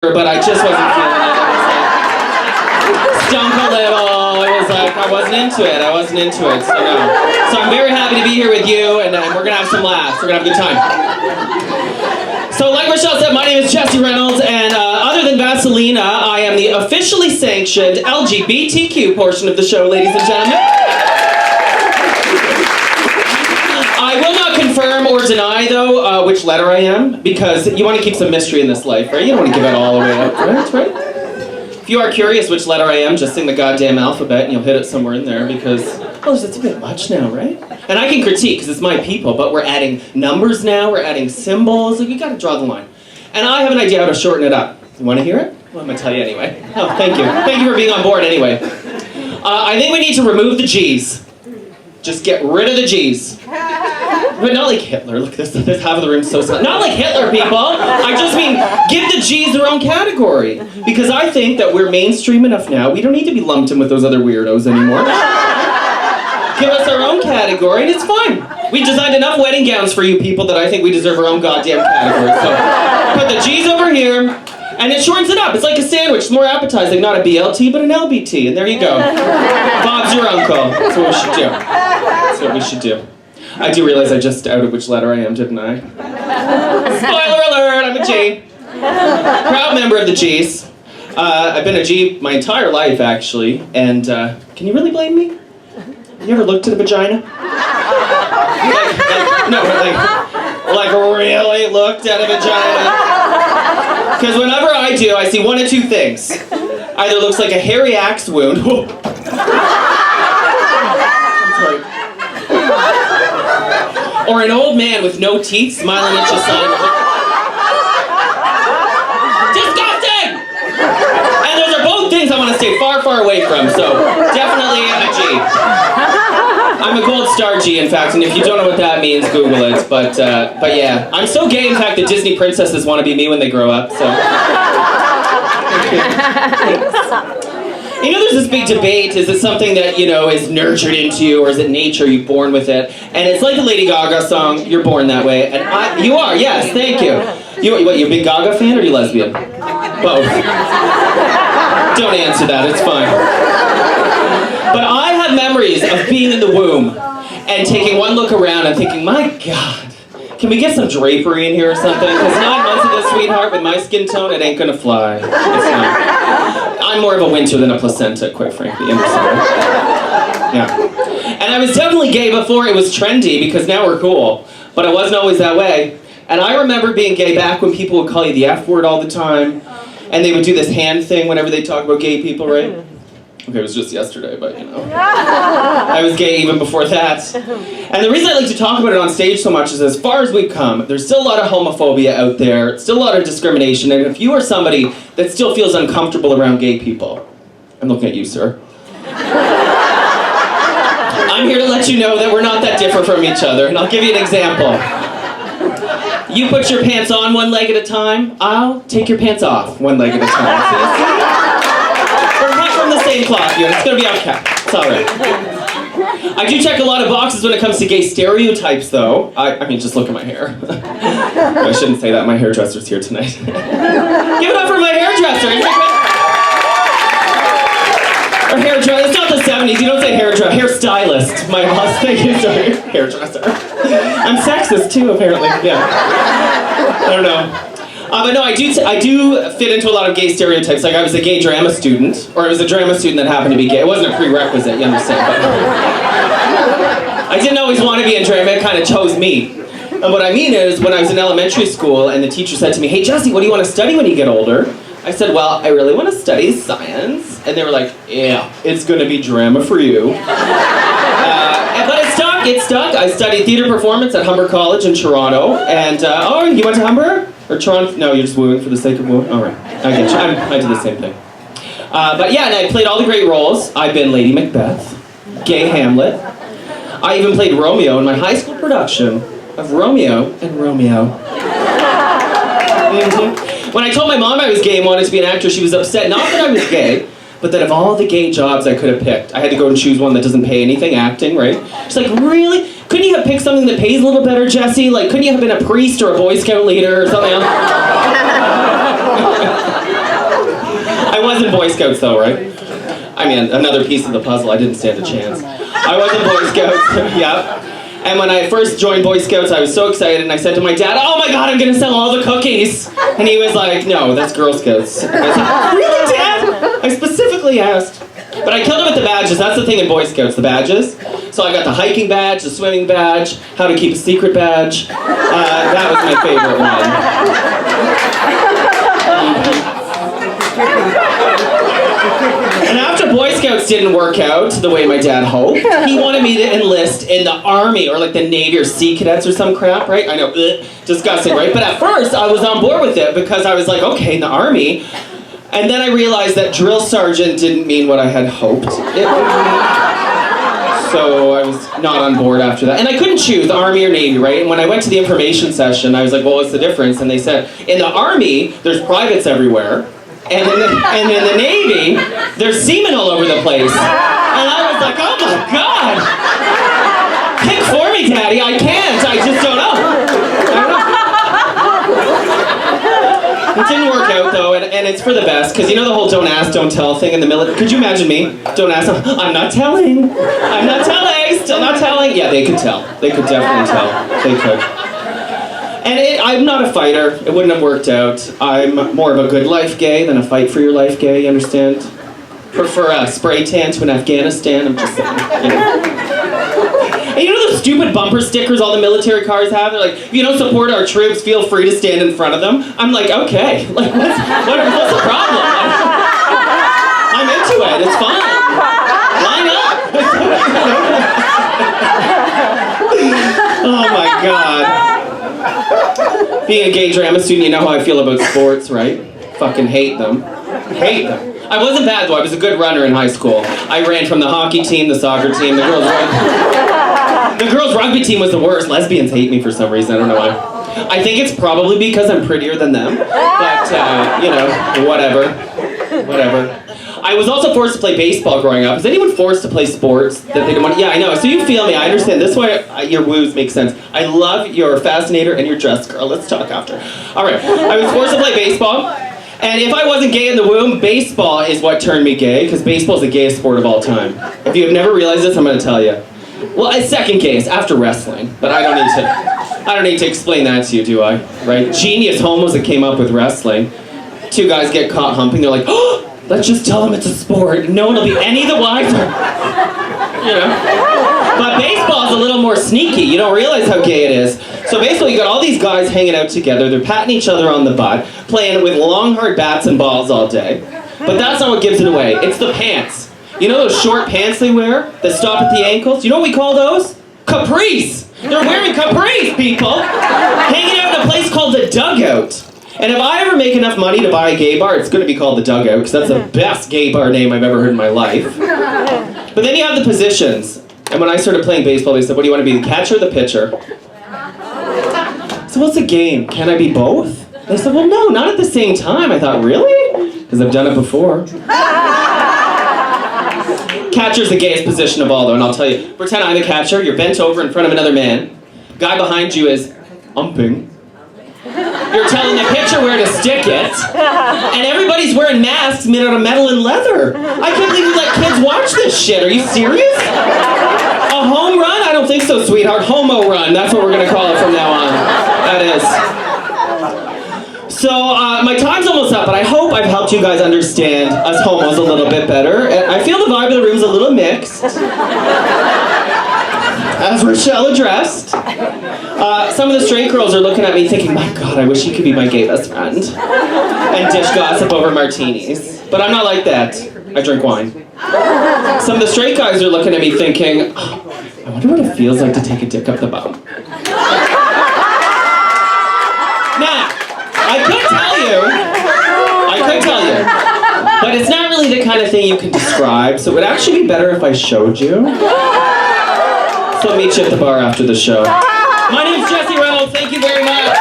but I just wasn't feeling it. It was like, stunk a little. It was like, I wasn't into it. So no. So I'm very happy to be here with you, and we're gonna have some laughs. We're gonna have a good time. So like Rochelle said, my name is Jesse Reynolds, and other than Vaselina, I am the officially sanctioned LGBTQ portion of the show, ladies and gentlemen. I will not confirm or deny, though, which letter I am, because you want to keep some mystery in this life, right? You don't want to give it all away up, right? If you are curious which letter I am, just sing the goddamn alphabet and you'll hit it somewhere in there, because, oh, it's a bit much now, right? And I can critique, because it's my people, but we're adding numbers now, we're adding symbols, like, you gotta draw the line. And I have an idea how to shorten it up. You want to hear it? Well, I'm gonna tell you anyway. Oh, thank you. Thank you for being on board anyway. I think we need to remove the G's. Just get rid of the G's. But not like Hitler. Look, this half of the room's so small. Not like Hitler, people. I just mean, give the G's their own category. Because I think that we're mainstream enough now. We don't need to be lumped in with those other weirdos anymore. Give us our own category and it's fine. We designed enough wedding gowns for you people that I think we deserve our own goddamn category. So put the G's over here and it shortens it up. It's like a sandwich. It's more appetizing. Not a BLT, but an LBT. And there you go. Bob's your uncle. That's what we should do. That's what we should do. I do realize I just outed which letter I am, didn't I? Spoiler alert, I'm a G. Proud member of the G's. I've been a G my entire life, actually. And can you really blame me? You ever looked at a vagina? like really looked at a vagina? Because whenever I do, I see one of two things. Either looks like a hairy axe wound. Or an old man with no teeth smiling at you son. Disgusting! And those are both things I want to stay far, far away from, so definitely I'm a G. I'm a gold star G, in fact, and if you don't know what that means, Google it, but yeah. I'm so gay, in fact, that Disney princesses want to be me when they grow up, so. You know, there's this big debate, is it something that, you know, is nurtured into you, or is it nature, you're born with it? And it's like the Lady Gaga song, You're Born That Way, and you are, yes, thank you. You a big Gaga fan, or are you lesbian? Both. Don't answer that, it's fine. But I have memories of being in the womb, and taking one look around and thinking, my God, can we get some drapery in here or something? Because 9 months of this, sweetheart, with my skin tone, it ain't gonna fly. It's not. I'm more of a winter than a placenta, quite frankly, in the summer. Yeah. And I was definitely gay before it was trendy, because now we're cool. But I wasn't always that way. And I remember being gay back when people would call you the F word all the time. And they would do this hand thing whenever they talk about gay people, right? Okay, it was just yesterday, but you know. I was gay even before that. And the reason I like to talk about it on stage so much is, as far as we've come, there's still a lot of homophobia out there, still a lot of discrimination, and if you are somebody that still feels uncomfortable around gay people, I'm looking at you, sir. I'm here to let you know that we're not that different from each other, and I'll give you an example. You put your pants on one leg at a time, I'll take your pants off one leg at a time. We're cut from the same cloth here. It's gonna be okay. It's all right. I do check a lot of boxes when it comes to gay stereotypes, though. I mean, just look at my hair. I shouldn't say that. My hairdresser's here tonight. Give it up for my hairdresser. Or hairdresser. It's not the 70s. You don't say hairdresser. Hairstylist. My boss. Thank you. Sorry. Hairdresser. I'm sexist too, apparently. Yeah. I don't know. But no, I do fit into a lot of gay stereotypes. Like, I was a gay drama student, or I was a drama student that happened to be gay. It wasn't a prerequisite, you understand? But I didn't always want to be in drama, it kind of chose me. And what I mean is, when I was in elementary school and the teacher said to me, hey Jesse, what do you want to study when you get older? I said, well, I really want to study science. And they were like, yeah, it's going to be drama for you. But it stuck. I studied theater performance at Humber College in Toronto. And, oh, you went to Humber? Or Toronto? No, you're just wooing for the sake of wooing? All right. I get you. I do the same thing. But yeah, and I played all the great roles. I've been Lady Macbeth, Gay Hamlet. I even played Romeo in my high school production of Romeo and Romeo. Mm-hmm. When I told my mom I was gay and wanted to be an actor, she was upset. Not that I was gay, but that of all the gay jobs I could have picked, I had to go and choose one that doesn't pay anything, acting, right? She's like, really? Couldn't you have picked something that pays a little better, Jesse? Like, couldn't you have been a priest or a Boy Scout leader or something else? was in Boy Scouts though, right? I mean, another piece of the puzzle. I didn't stand a chance. I was in Boy Scouts, yeah. And when I first joined Boy Scouts, I was so excited, and I said to my dad, "Oh my God, I'm gonna sell all the cookies." And he was like, "No, that's Girl Scouts." I was like, "Really, Dad?" I specifically asked. But I killed him with the badges. That's the thing in Boy Scouts, the badges. So I got the hiking badge, the swimming badge, how to keep a secret badge. That was my favorite one. And after Boy Scouts didn't work out the way my dad hoped, he wanted me to enlist in the Army or like the Navy or Sea Cadets or some crap, right? I know, disgusting, right? But at first I was on board with it because I was like, okay, in the Army. And then I realized that drill sergeant didn't mean what I had hoped it would mean. So I was not on board after that. And I couldn't choose Army or Navy, right? And when I went to the information session, I was like, well, what's the difference? And they said, in the Army, there's privates everywhere. And in the Navy, there's semen all over the place. And I was like, oh my God! Pick for me, Daddy. I can't. I just don't know. It didn't work out though, and it's for the best, because you know the whole don't ask, don't tell thing in the military? Could you imagine me? Don't ask, I'm not telling. I'm not telling, still not telling. Yeah, they could tell. They could definitely tell. They could. And I'm not a fighter. It wouldn't have worked out. I'm more of a good life gay than a fight for your life gay, you understand? Prefer a spray tan to an Afghanistan, I'm just saying. You know. And you know those stupid bumper stickers all the military cars have? They're like, if you don't support our troops, feel free to stand in front of them. I'm like, okay. Like, what's the problem? I'm into it. It's fine. Line up. Oh my God. Being a gay drama student, you know how I feel about sports, right? Fucking hate them. Hate them. I wasn't bad though, I was a good runner in high school. I ran from the hockey team, the soccer team, the girls' rugby team was the worst. Lesbians hate me for some reason, I don't know why. I think it's probably because I'm prettier than them, but, you know, whatever. I was also forced to play baseball growing up. Is anyone forced to play sports that they didn't want to? Yeah, I know. So you feel me. I understand. This is why your woos make sense. I love your fascinator and your dress, girl. Let's talk after. All right. I was forced to play baseball. And if I wasn't gay in the womb, baseball is what turned me gay, because baseball is the gayest sport of all time. If you have never realized this, I'm going to tell you. Well, it's second gayest after wrestling, but I don't need to explain that to you, do I? Right? Genius homos that came up with wrestling. Two guys get caught humping. They're like, oh, let's just tell them it's a sport. No one will be any the wiser. You know? But baseball's a little more sneaky. You don't realize how gay it is. So basically, you got all these guys hanging out together. They're patting each other on the butt, playing with long, hard bats and balls all day. But that's not what gives it away. It's the pants. You know those short pants they wear that stop at the ankles? You know what we call those? Capris. They're wearing capris, people. Hanging out in a place called the Dugout. And if I ever make enough money to buy a gay bar, it's going to be called the Dugout, because that's the best gay bar name I've ever heard in my life. But then you have the positions. And when I started playing baseball, they said, what do you want to be, the catcher or the pitcher? So what's a game? Can I be both? They said, well, no, not at the same time. I thought, really? Because I've done it before. Catcher's the gayest position of all, though, and I'll tell you. Pretend I'm the catcher. You're bent over in front of another man. Guy behind you is umping. You're telling the pitcher where to stick it. And everybody's wearing masks made out of metal and leather. I can't believe you let kids watch this shit. Are you serious? A home run? I don't think so, sweetheart. Homo run. That's what we're going to call it from now on. That is. So, my time's almost up, but I hope I've helped you guys understand us homos a little bit better. And I feel the vibe of the room's a little mixed. As Rochelle addressed. Some of the straight girls are looking at me thinking, my God, I wish he could be my gay best friend. And dish gossip over martinis. But I'm not like that. I drink wine. Some of the straight guys are looking at me thinking, oh, I wonder what it feels like to take a dick up the bum. Now, I could tell you, but it's not really the kind of thing you can describe, so it would actually be better if I showed you. So I'll meet you at the bar after the show. My name's Reynolds. Thank you very much.